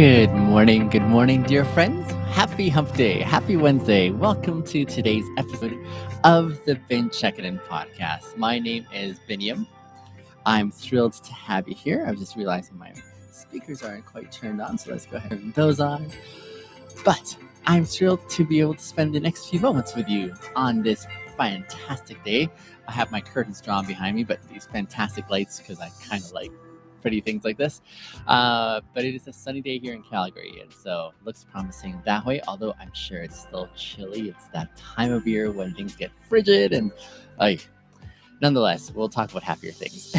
Good morning, dear friends. Happy Hump Day, happy Wednesday. Welcome to today's episode of the Checkin In podcast. My name is Binyam. I'm thrilled to have you here. I was just realizing my speakers aren't quite turned on, so let's go ahead and turn those on. But I'm thrilled to be able to spend the next few moments with you on this fantastic day. I have my curtains drawn behind me, but these fantastic lights because I kind of like pretty things like this. But it is a sunny day here in Calgary, and so it looks promising that way. Although I'm sure it's still chilly. It's that time of year when things get frigid, and nonetheless, we'll talk about happier things.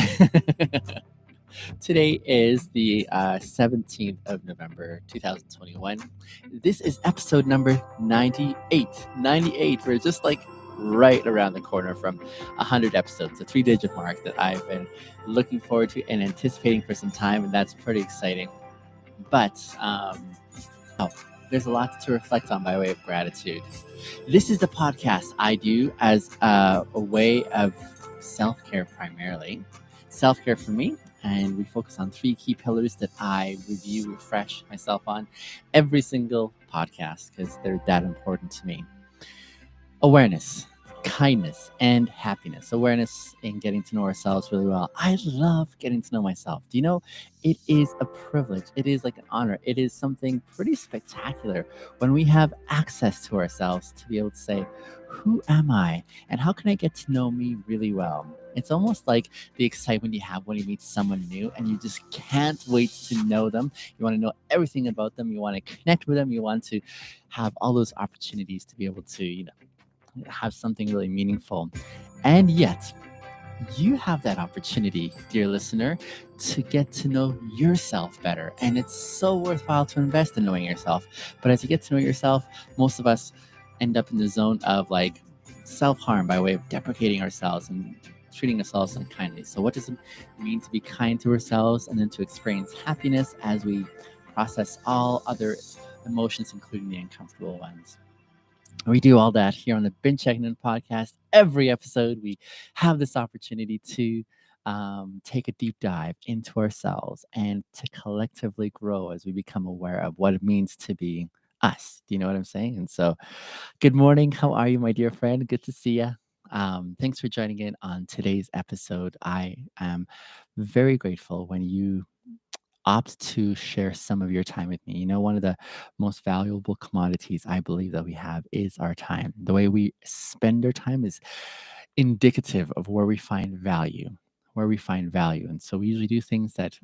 Today is the 17th of November, 2021. This is episode number 98. 98. We're just like right around the corner from 100 episodes, a three-digit mark that I've been looking forward to and anticipating for some time, and that's pretty exciting. But oh, there's a lot to reflect on by way of gratitude. This is the podcast I do as a way of self-care primarily. Self-care for me, and we focus on three key pillars that I review, refresh myself on every single podcast because they're that important to me. Awareness, kindness, and happiness. Awareness in getting to know ourselves really well. I love getting to know myself. Do you know, it is a privilege. It is like an honor. It is something pretty spectacular when we have access to ourselves to be able to say, who am I? And how can I get to know me really well? It's almost like the excitement you have when you meet someone new and you just can't wait to know them. You want to know everything about them. You want to connect with them. You want to have all those opportunities to be able to, have something really meaningful. And yet, you have that opportunity, dear listener, to get to know yourself better. And it's so worthwhile to invest in knowing yourself. But as you get to know yourself, most of us end up in the zone of like self harm by way of deprecating ourselves and treating ourselves unkindly. So, what does it mean to be kind to ourselves and then to experience happiness as we process all other emotions, including the uncomfortable ones? We do all that here on the Checkin In podcast. Every episode, we have this opportunity to take a deep dive into ourselves and to collectively grow as we become aware of what it means to be us. Do you know what I'm saying? And so, good morning. How are you, my dear friend? Good to see you. Thanks for joining in on today's episode. I am very grateful when you opt to share some of your time with me. You know, one of the most valuable commodities I believe that we have is our time. The way we spend our time is indicative of where we find value, where we find value. And so we usually do things that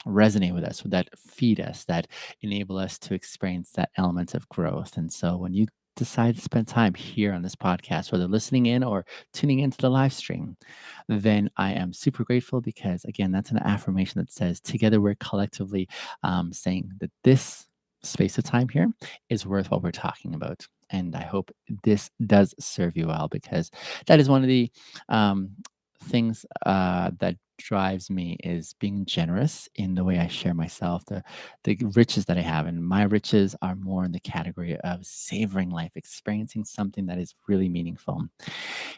resonate with us, that feed us, that enable us to experience that element of growth. And so when you decide to spend time here on this podcast, whether listening in or tuning into the live stream, then I am super grateful because, again, that's an affirmation that says together we're collectively saying that this space of time here is worth what we're talking about. And I hope this does serve you well because that is one of the um, things that drives me is being generous in the way I share myself, the riches that I have. And my riches are more in the category of savoring life, experiencing something that is really meaningful.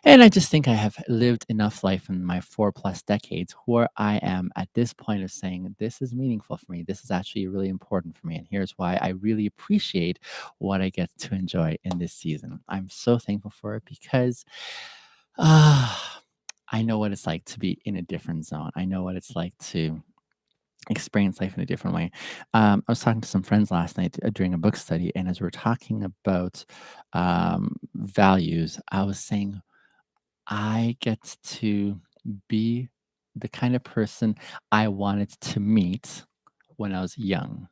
And I just think I have lived enough life in my 4+ decades where I am at this point of saying, this is meaningful for me. This is actually really important for me. And here's why I really appreciate what I get to enjoy in this season. I'm so thankful for it because I know what it's like to be in a different zone. I know what it's like to experience life in a different way. I was talking to some friends last night during a book study, and as we are talking about values, I was saying I get to be the kind of person I wanted to meet when I was young.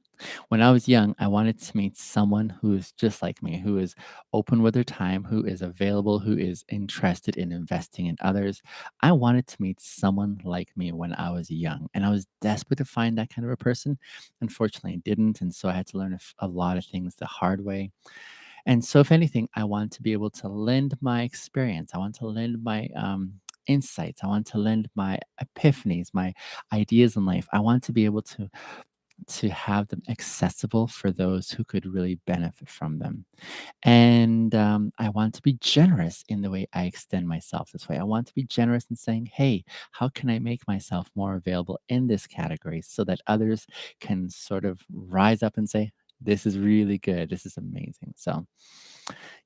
When I was young, I wanted to meet someone who is just like me, who is open with their time, who is available, who is interested in investing in others. I wanted to meet someone like me when I was young, and I was desperate to find that kind of a person. Unfortunately, I didn't, and so I had to learn a lot of things the hard way. And so, if anything, I want to be able to lend my experience. I want to lend my insights. I want to lend my epiphanies, my ideas in life. I want to be able to to have them accessible for those who could really benefit from them. And I want to be generous in the way I extend myself this way. I want to be generous in saying, hey, how can I make myself more available in this category so that others can sort of rise up and say, this is really good. This is amazing. So,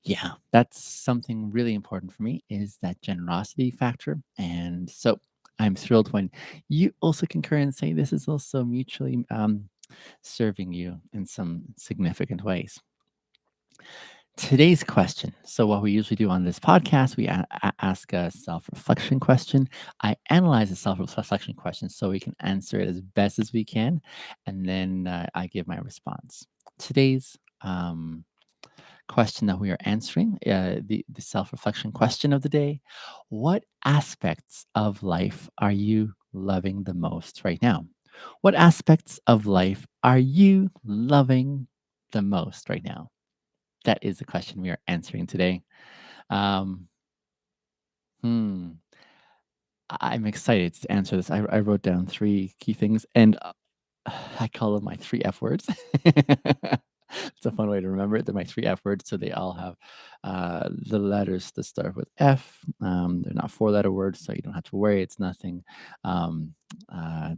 yeah, that's something really important for me is that generosity factor. And so I'm thrilled when you also concur and say this is also mutually serving you in some significant ways. Today's question. So, what we usually do on this podcast, we ask a self reflection question. I analyze the self reflection question so we can answer it as best as we can. And then I give my response. Today's question that we are answering, the self reflection question of the day: what aspects of life are you loving the most right now? What aspects of life are you loving the most right now? That is the question we are answering today. Um, hmm, I'm excited to answer this. I wrote down three key things, and I call them my three F words. It's a fun way to remember it. They're my three F words, so they all have the letters that start with F. They're not four-letter words, so you don't have to worry. It's nothing um,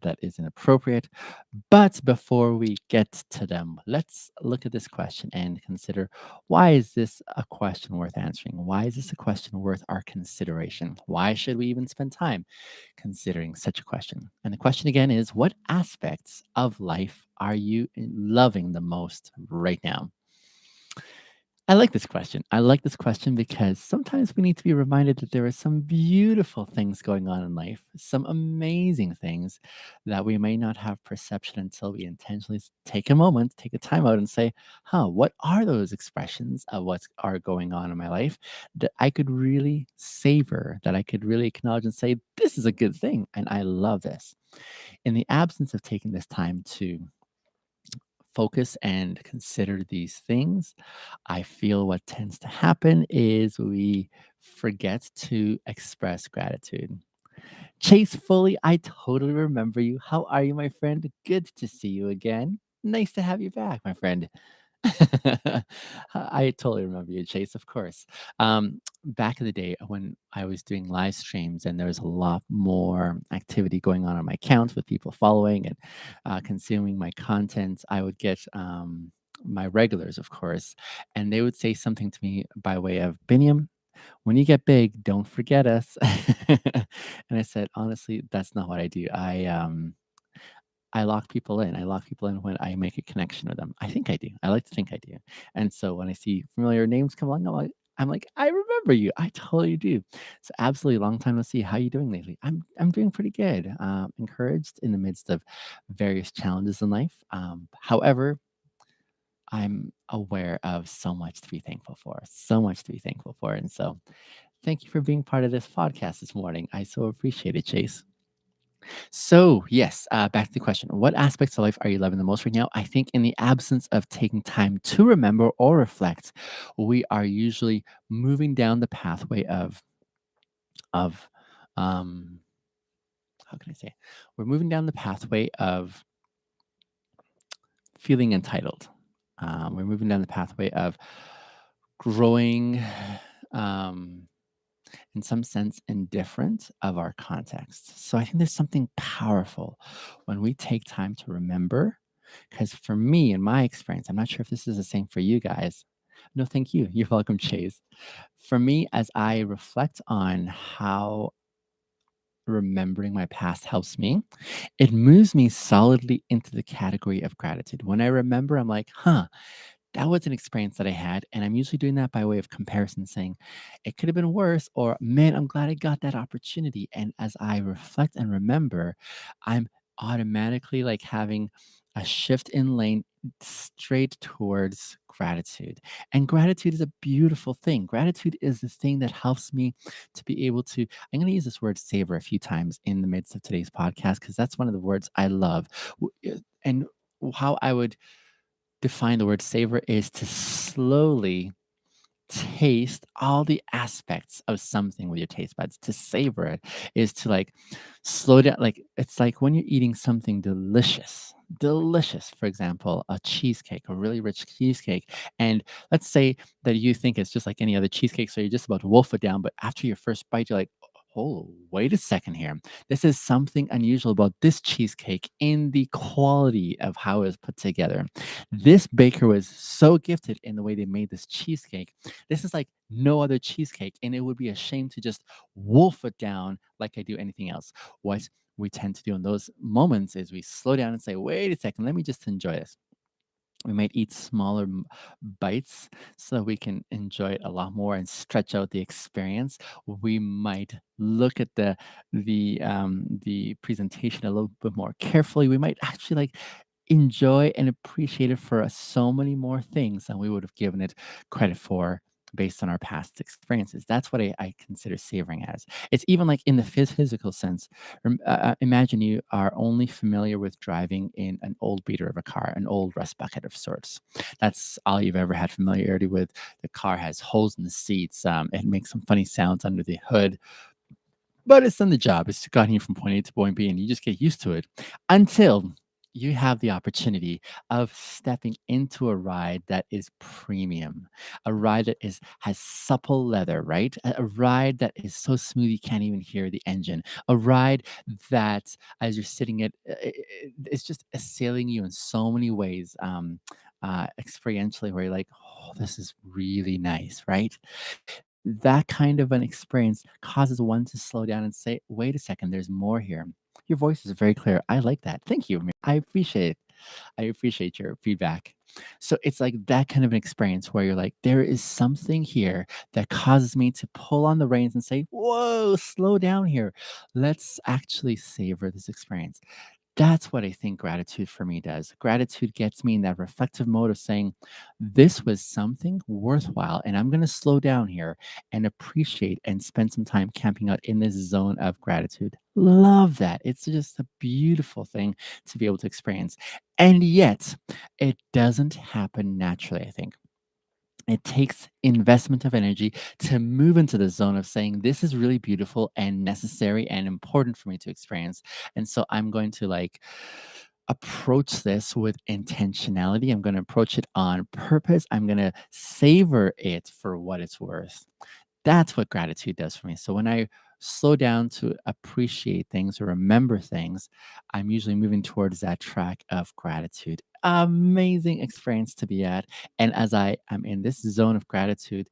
that is inappropriate. But before we get to them, let's look at this question and consider, why is this a question worth answering? Why is this a question worth our consideration? Why should we even spend time considering such a question? And the question again is, what aspects of life are you loving the most right now? I like this question. I like this question because sometimes we need to be reminded that there are some beautiful things going on in life, some amazing things that we may not have perception until we intentionally take a moment, take a time out and say, huh, what are those expressions of what are going on in my life that I could really savor, that I could really acknowledge and say, this is a good thing and I love this. In the absence of taking this time to focus and consider these things, I feel what tends to happen is we forget to express gratitude. Chase Foley, I totally remember you. How are you, my friend? Good to see you again. Nice to have you back, my friend. I totally remember you, Chase, of course. Back in the day when I was doing live streams and there was a lot more activity going on my account with people following and consuming my content, I would get my regulars, of course, and they would say something to me by way of, Biniam, when you get big, don't forget us. And I said, honestly, that's not what I do. I lock people in. I lock people in when I make a connection with them. I think I do. I like to think I do. And so when I see familiar names come along, I'm like, I remember you. I totally do. So absolutely, long time no see. How you doing lately? I'm doing pretty good. Encouraged in the midst of various challenges in life. However, I'm aware of so much to be thankful for. So much to be thankful for. And so thank you for being part of this podcast this morning. I so appreciate it, Chase. So, yes, back to the question. What aspects of life are you loving the most right now? I think in the absence of taking time to remember or reflect, we are usually moving down the pathway of um how can I say? We're moving down the pathway of feeling entitled. We're moving down the pathway of growing um in some sense indifferent of our context. So I think there's something powerful when we take time to remember. Because for me, in my experience, I'm not sure if this is the same for you guys. No, thank you. You're welcome, Chase. For me, as I reflect on how remembering my past helps me, it moves me solidly into the category of gratitude. When I remember, I'm like, huh, that was an experience that I had. And I'm usually doing that by way of comparison, saying it could have been worse, or man, I'm glad I got that opportunity. And as I reflect and remember, I'm automatically like having a shift in lane straight towards gratitude. And gratitude is a beautiful thing. Gratitude is the thing that helps me to be able to, I'm going to use this word savor a few times in the midst of today's podcast because that's one of the words I love. And how I would define the word savor is to slowly taste all the aspects of something with your taste buds, to savor it, is to like slow down. Like it's like when you're eating something delicious, delicious, for example, a cheesecake, a really rich cheesecake. And let's say that you think it's just like any other cheesecake, so you're just about to wolf it down. But after your first bite, you're like, oh, wait a second here. This is something unusual about this cheesecake in the quality of how it was put together. This baker was so gifted in the way they made this cheesecake. This is like no other cheesecake, and it would be a shame to just wolf it down like I do anything else. What we tend to do in those moments is we slow down and say, wait a second, let me just enjoy this. We might eat smaller bites so that we can enjoy it a lot more and stretch out the experience. We might look at the presentation a little bit more carefully. We might actually like enjoy and appreciate it for so many more things than we would have given it credit for based on our past experiences. That's what I consider savoring as. It's even like in the physical sense. Imagine you are only familiar with driving in an old beater of a car, an old rust bucket of sorts. That's all you've ever had familiarity with. The car has holes in the seats. It makes some funny sounds under the hood, but it's done the job. It's gotten you from point A to point B, and you just get used to it until you have the opportunity of stepping into a ride that is premium, a ride that is has supple leather, right? A ride that is so smooth you can't even hear the engine. A ride that, as you're sitting it's just assailing you in so many ways, experientially, where you're like, oh, this is really nice, right? That kind of an experience causes one to slow down and say, wait a second, there's more here. Your voice is very clear. I like that. Thank you. I appreciate it. I appreciate your feedback. So it's like that kind of an experience where you're like, there is something here that causes me to pull on the reins and say, whoa, slow down here. Let's actually savor this experience. That's what I think gratitude for me does. Gratitude gets me in that reflective mode of saying, this was something worthwhile, and I'm going to slow down here and appreciate and spend some time camping out in this zone of gratitude. Love that. It's just a beautiful thing to be able to experience. And yet, it doesn't happen naturally, I think. It takes investment of energy to move into the zone of saying, this is really beautiful and necessary and important for me to experience. And so I'm going to like approach this with intentionality. I'm going to approach it on purpose. I'm going to savor it for what it's worth. That's what gratitude does for me. So when I slow down to appreciate things or remember things, I'm usually moving towards that track of gratitude. Amazing experience to be at. And as I am in this zone of gratitude,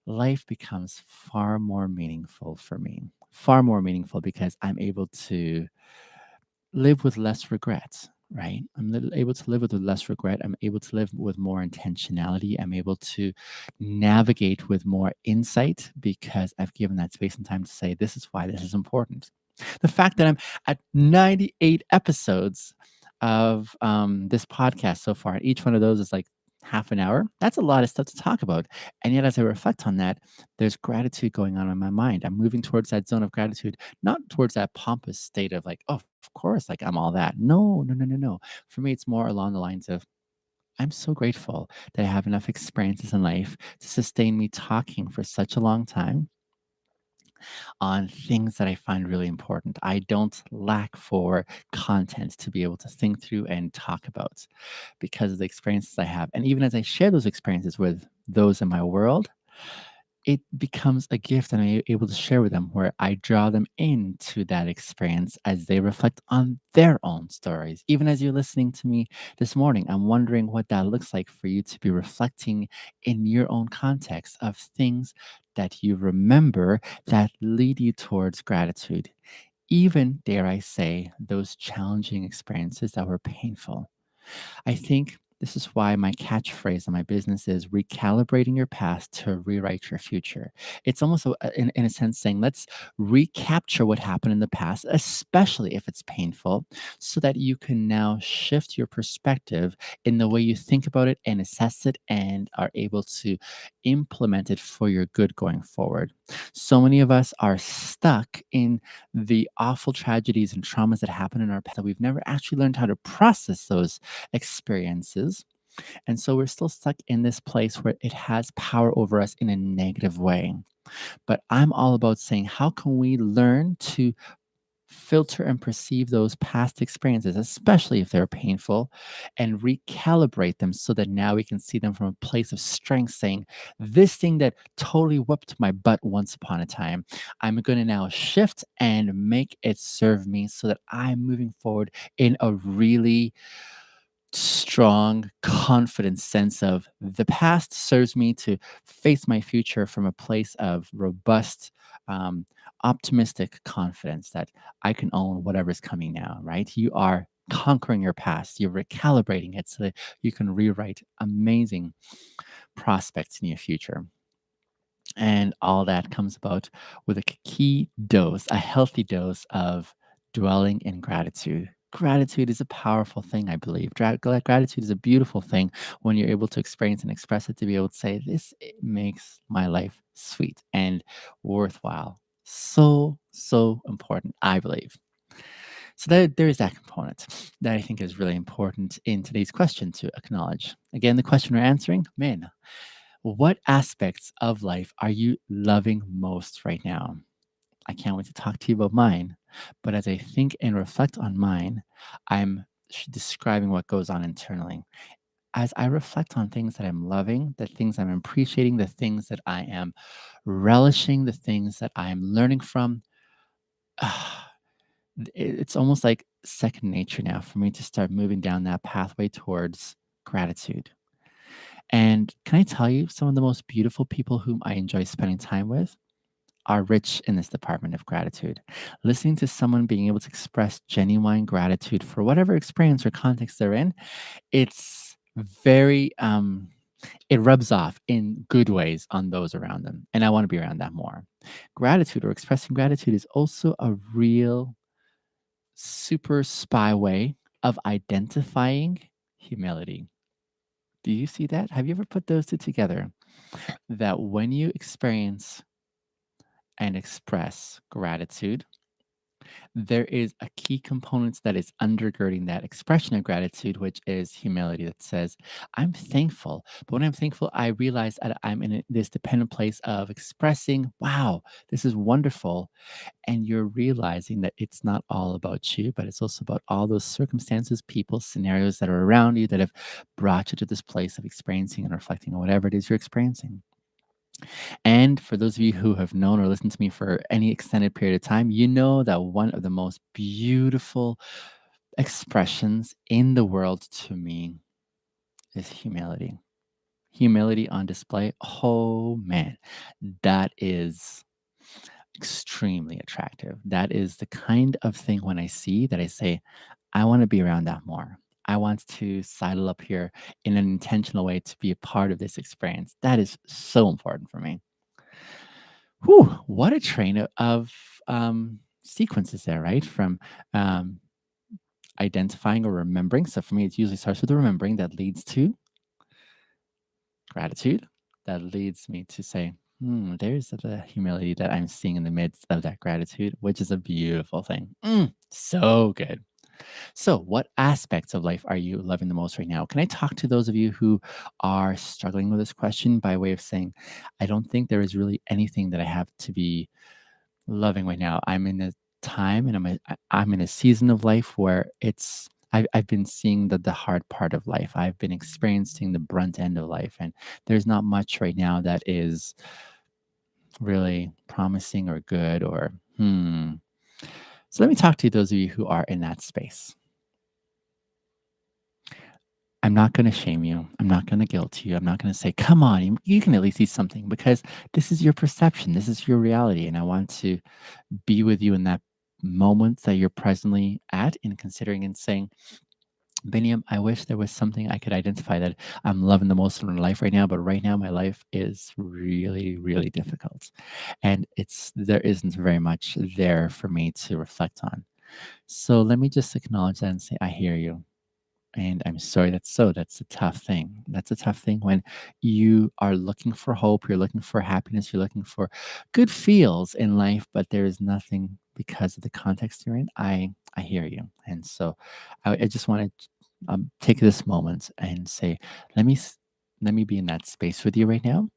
life becomes far more meaningful for me. Far more meaningful because I'm able to live with less regrets, right? Able to live with less regret. I'm able to live with more intentionality. I'm able to navigate with more insight because I've given that space and time to say, this is why this is important. The fact that I'm at 98 episodes of this podcast so far, and each one of those is like half an hour. That's a lot of stuff to talk about. And yet, as I reflect on that, there's gratitude going on in my mind. I'm moving towards that zone of gratitude, not towards that pompous state of like, oh, of course, like I'm all that. No, no, no, no, no. For me, it's more along the lines of, I'm so grateful that I have enough experiences in life to sustain me talking for such a long time on things that I find really important. I don't lack for content to be able to think through and talk about because of the experiences I have. And even as I share those experiences with those in my world, it becomes a gift that I'm able to share with them where I draw them into that experience as they reflect on their own stories. Even as you're listening to me this morning, I'm wondering what that looks like for you to be reflecting in your own context of things that you remember that lead you towards gratitude. Even, dare I say, those challenging experiences that were painful. I think this is why my catchphrase on my business is recalibrating your past to rewrite your future. It's almost in a sense saying, let's recapture what happened in the past, especially if it's painful, so that you can now shift your perspective in the way you think about it and assess it and are able to implement it for your good going forward. So many of us are stuck in the awful tragedies and traumas that happen in our past that we've never actually learned how to process those experiences. And so we're still stuck in this place where it has power over us in a negative way. But I'm all about saying, how can we learn to filter and perceive those past experiences, especially if they're painful, and recalibrate them so that now we can see them from a place of strength, saying, this thing that totally whooped my butt once upon a time, I'm going to now shift and make it serve me so that I'm moving forward in a really strong, confident sense of the past serves me to face my future from a place of robust, um, optimistic confidence that I can own whatever's coming now, right? You are conquering your past, you're recalibrating it so that you can rewrite amazing prospects in your future. And all that comes about with a key dose, a healthy dose of dwelling in gratitude. Gratitude is a powerful thing, I believe. Gratitude is a beautiful thing when you're able to experience and express it, to be able to say, this makes my life sweet and worthwhile. So, so important, I believe. So there is that component that I think is really important in today's question to acknowledge. Again, the question we're answering, man, what aspects of life are you loving most right now? I can't wait to talk to you about mine. But as I think and reflect on mine, I'm describing what goes on internally. As I reflect on things that I'm loving, the things I'm appreciating, the things that I am relishing, the things that I'm learning from, it's almost like second nature now for me to start moving down that pathway towards gratitude. And can I tell you, some of the most beautiful people whom I enjoy spending time with are rich in this department of gratitude. Listening to someone being able to express genuine gratitude for whatever experience or context they're in, it's very, it rubs off in good ways on those around them. And I want to be around that more. Gratitude or expressing gratitude is also a real super spy way of identifying humility. Do you see that? Have you ever put those two together? That when you experience and express gratitude, there is a key component that is undergirding that expression of gratitude, which is humility that says, I'm thankful. But when I'm thankful, I realize that I'm in this dependent place of expressing, wow, this is wonderful. And you're realizing that it's not all about you, but it's also about all those circumstances, people, scenarios that are around you that have brought you to this place of experiencing and reflecting on whatever it is you're experiencing. And for those of you who have known or listened to me for any extended period of time, you know that one of the most beautiful expressions in the world to me is humility. Humility on display. Oh man, that is extremely attractive. That is the kind of thing when I see that I say, I want to be around that more. I want to sidle up here in an intentional way to be a part of this experience. That is so important for me. Whew, what a train of sequences there, right? From um, identifying or remembering. So for me, it usually starts with the remembering that leads to gratitude. That leads me to say, there's the humility that I'm seeing in the midst of that gratitude, which is a beautiful thing. So good. So, what aspects of life are you loving the most right now? Can I talk to those of you who are struggling with this question by way of saying, I don't think there is really anything that I have to be loving right now. I'm in a time and I'm in a season of life where I've been seeing the hard part of life. I've been experiencing the brunt end of life, and there's not much right now that is really promising or good or So let me talk to those of you who are in that space. I'm not going to shame you. I'm not going to guilt you. I'm not going to say, come on, you can at least see something because this is your perception. This is your reality. And I want to be with you in that moment that you're presently at and considering and saying, Biniam, I wish there was something I could identify that I'm loving the most in my life right now, but right now my life is really, really difficult. And there isn't very much there for me to reflect on. So let me just acknowledge that and say, I hear you. And I'm sorry that's so. That's a tough thing. That's a tough thing when you are looking for hope, you're looking for happiness, you're looking for good feels in life, but there is nothing because of the context you're in. I hear you. And so I just wanted take this moment and say, let me be in that space with you right now,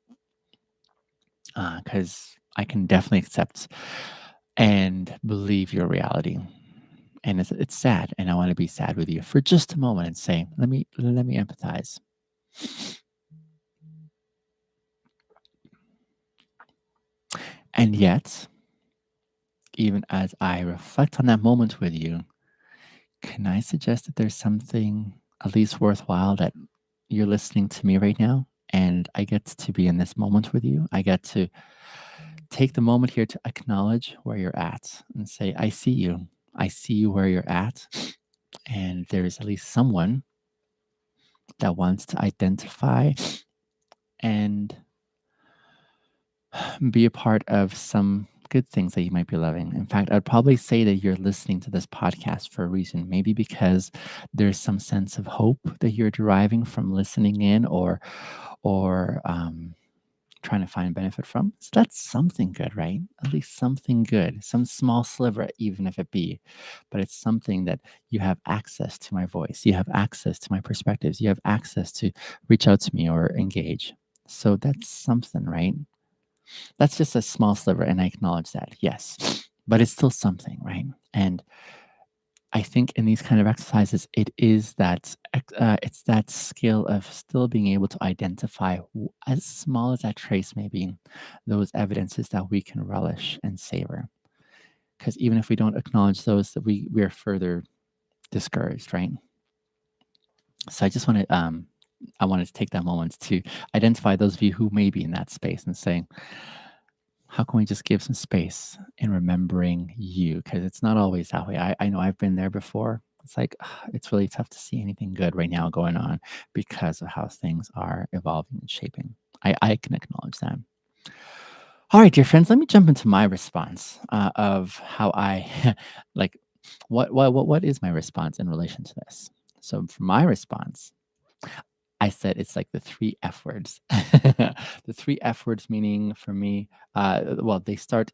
because I can definitely accept and believe your reality. And it's sad, and I want to be sad with you for just a moment and say, let me empathize. And yet, even as I reflect on that moment with you, can I suggest that there's something at least worthwhile that you're listening to me right now? And I get to be in this moment with you. I get to take the moment here to acknowledge where you're at and say, I see you. I see you where you're at. And there's at least someone that wants to identify and be a part of some good things that you might be loving. In fact, I'd probably say that you're listening to this podcast for a reason. Maybe because there's some sense of hope that you're deriving from listening in, or trying to find benefit from. So that's something good, right? At least something good, some small sliver, even if it be. But it's something that you have access to my voice, you have access to my perspectives, you have access to reach out to me or engage. So that's something, right? That's just a small sliver, and I acknowledge that, yes. But it's still something, right? And I think in these kind of exercises, it is that it's that skill of still being able to identify, as small as that trace may be, those evidences that we can relish and savor. Because even if we don't acknowledge those, that we are further discouraged, right? So I wanted to take that moment to identify those of you who may be in that space and say, how can we just give some space in remembering you? Because it's not always that way. I know I've been there before. It's like, it's really tough to see anything good right now going on because of how things are evolving and shaping. I can acknowledge that. All right, dear friends, let me jump into my response of how I like what is my response in relation to this. So for my response, I said it's like the three F words. The three F words meaning for me, well, they start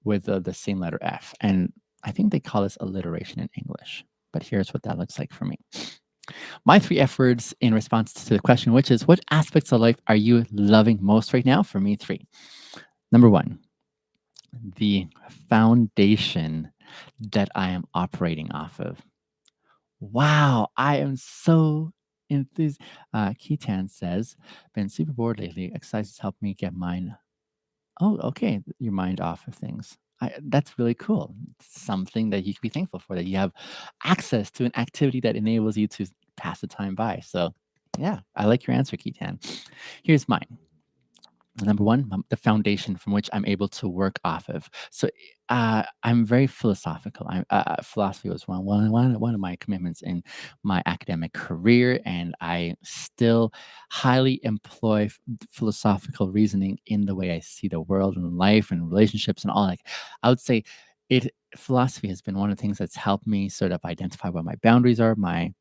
with the same letter F. And I think they call this alliteration in English. But here's what that looks like for me. My three F words in response to the question, which is, what aspects of life are you loving most right now? For me, three. Number one, the foundation that I am operating off of. Wow, I am so enthused. Keaton says, been super bored lately. Exercises help me get mine. Oh, okay. Your mind off of things. That's really cool. Something that you can be thankful for, that you have access to an activity that enables you to pass the time by. So, yeah, I like your answer, Keaton. Here's mine. Number one, the foundation from which I'm able to work off of. So I'm very philosophical. Philosophy was one of my commitments in my academic career, and I still highly employ philosophical reasoning in the way I see the world and life and relationships and all. Like, I would say, it philosophy has been one of the things that's helped me sort of identify what my boundaries are, my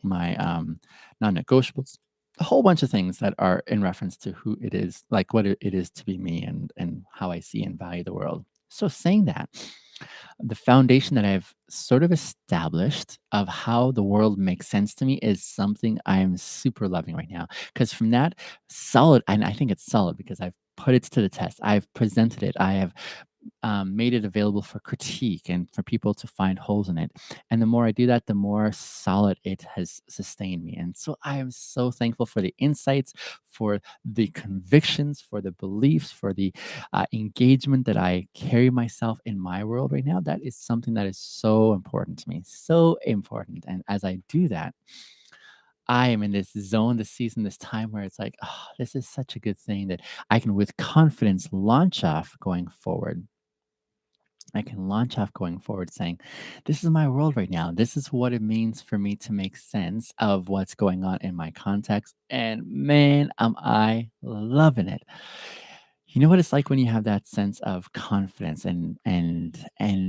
non-negotiables, a whole bunch of things that are in reference to who it is, like what it is to be me, and how I see and value the world. So saying that, the foundation that I've sort of established of how the world makes sense to me is something I am super loving right now. Because from that solid, and I think it's solid because I've put it to the test. I've presented it. I have made it available for critique and for people to find holes in it. And the more I do that, the more solid it has sustained me. And so I am so thankful for the insights, for the convictions, for the beliefs, for the engagement that I carry myself in my world right now. That is something that is so important to me, so important. And as I do that, I am in this zone, this season, this time where it's like, oh, this is such a good thing that I can, with confidence, launch off going forward. I can launch off going forward saying, this is my world right now. This is what it means for me to make sense of what's going on in my context. And man, am I loving it. You know what it's like when you have that sense of confidence, and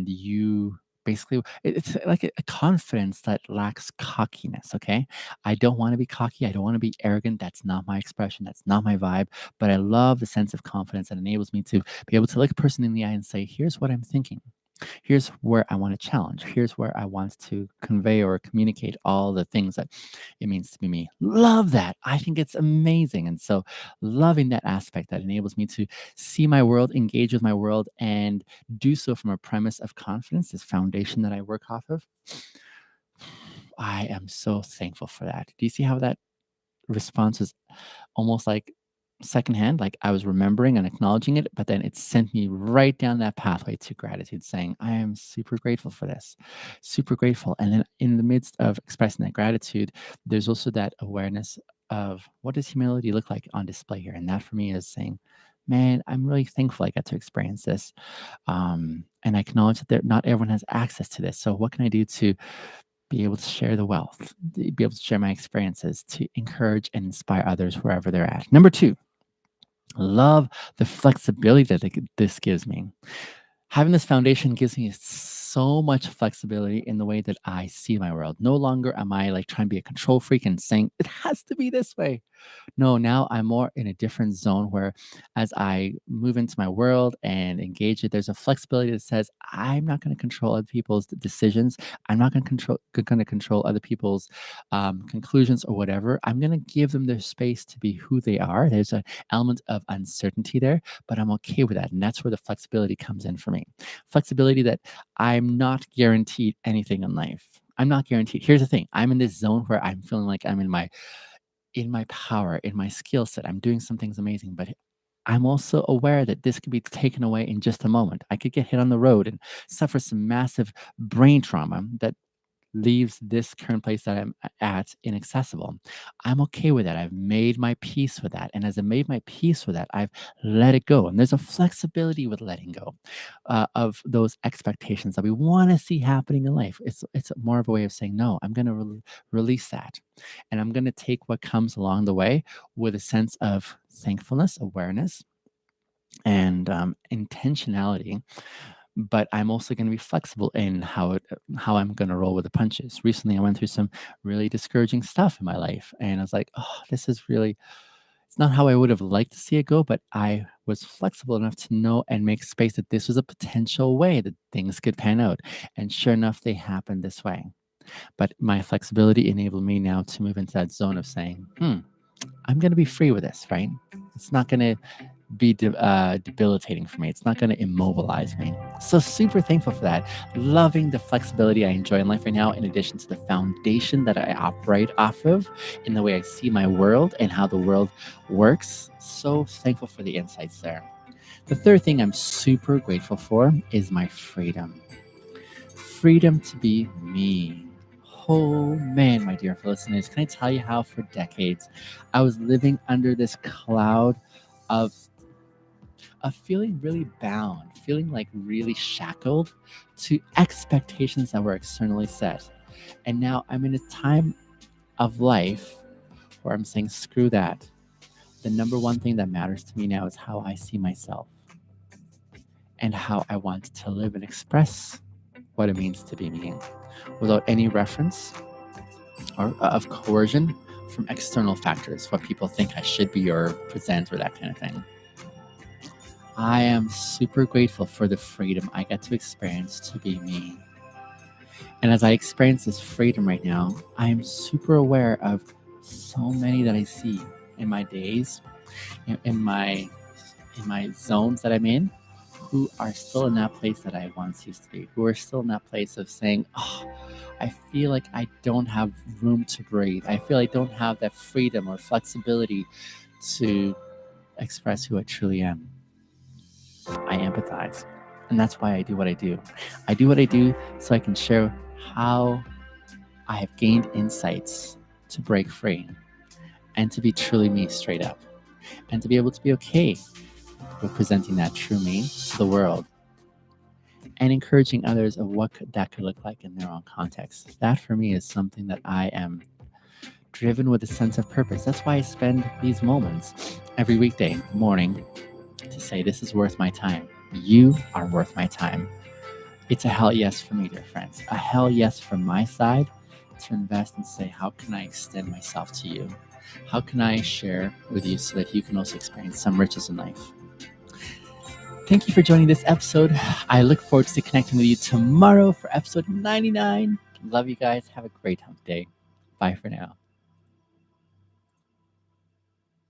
you basically it's like a confidence that lacks cockiness, okay? I don't want to be cocky, I don't want to be arrogant. That's not my expression, that's not my vibe, but I love the sense of confidence that enables me to be able to look a person in the eye and say, here's what I'm thinking. Here's where I want to challenge. Here's where I want to convey or communicate all the things that it means to be me. Love that. I think it's amazing. And so, loving that aspect that enables me to see my world, engage with my world, and do so from a premise of confidence, this foundation that I work off of. I am so thankful for that. Do you see how that response is almost like secondhand, like I was remembering and acknowledging it, but then it sent me right down that pathway to gratitude, saying, I am super grateful for this, super grateful. And then in the midst of expressing that gratitude, there's also that awareness of what does humility look like on display here? And that for me is saying, man, I'm really thankful I got to experience this. And I acknowledge that not everyone has access to this. So what can I do to be able to share the wealth, to be able to share my experiences, to encourage and inspire others wherever they're at? Number two, love the flexibility that this gives me. Having this foundation gives me so much flexibility in the way that I see my world. No longer am I like trying to be a control freak and saying it has to be this way. No, now I'm more in a different zone where as I move into my world and engage it, there's a flexibility that says I'm not going to control other people's decisions. I'm not going to control other people's conclusions or whatever. I'm going to give them their space to be who they are. There's an element of uncertainty there, but I'm okay with that. And that's where the flexibility comes in for me. Flexibility that I'm not guaranteed anything in life. I'm not guaranteed. Here's the thing. I'm in this zone where I'm feeling like I'm in my power, in my skill set. I'm doing some things amazing, but I'm also aware that this could be taken away in just a moment. I could get hit on the road and suffer some massive brain trauma that leaves this current place that I'm at inaccessible. I'm okay with that. I've made my peace with that. And as I made my peace with that, I've let it go. And there's a flexibility with letting go of those expectations that we want to see happening in life. It's more of a way of saying, no, I'm going to release that. And I'm going to take what comes along the way with a sense of thankfulness, awareness, and intentionality, but I'm also going to be flexible in how I'm going to roll with the punches. Recently, I went through some really discouraging stuff in my life, and I was like, "Oh, this is really it's not how I would have liked to see it go." But I was flexible enough to know and make space that this was a potential way that things could pan out, and sure enough, they happened this way. But my flexibility enabled me now to move into that zone of saying, I'm going to be free with this, right? It's not going to be debilitating for me. It's not going to immobilize me. So, super thankful for that. Loving the flexibility I enjoy in life right now, in addition to the foundation that I operate off of in the way I see my world and how the world works. So thankful for the insights there. The third thing I'm super grateful for is my freedom. Freedom to be me. Oh man, my dear listeners, can I tell you how for decades I was living under this cloud of feeling really bound, feeling like really shackled to expectations that were externally set. And now I'm in a time of life where I'm saying, screw that. The number one thing that matters to me now is how I see myself and how I want to live and express what it means to be me without any reference or of coercion from external factors, what people think I should be or present or that kind of thing. I am super grateful for the freedom I get to experience to be me. And as I experience this freedom right now, I am super aware of so many that I see in my days, in my zones that I'm in, who are still in that place that I once used to be, who are still in that place of saying, oh, I feel like I don't have room to breathe. I feel I don't have that freedom or flexibility to express who I truly am. I empathize. And that's why I do what I do. I do what I do so I can share how I have gained insights to break free and to be truly me straight up and to be able to be okay with presenting that true me to the world and encouraging others of what that could look like in their own context. That for me is something that I am driven with a sense of purpose. That's why I spend these moments every weekday morning to say, this is worth my time. You are worth my time. It's a hell yes for me, dear friends. A hell yes from my side to invest and say, how can I extend myself to you? How can I share with you so that you can also experience some riches in life? Thank you for joining this episode. I look forward to connecting with you tomorrow for episode 99. Love you guys. Have a great hump day. Bye for now.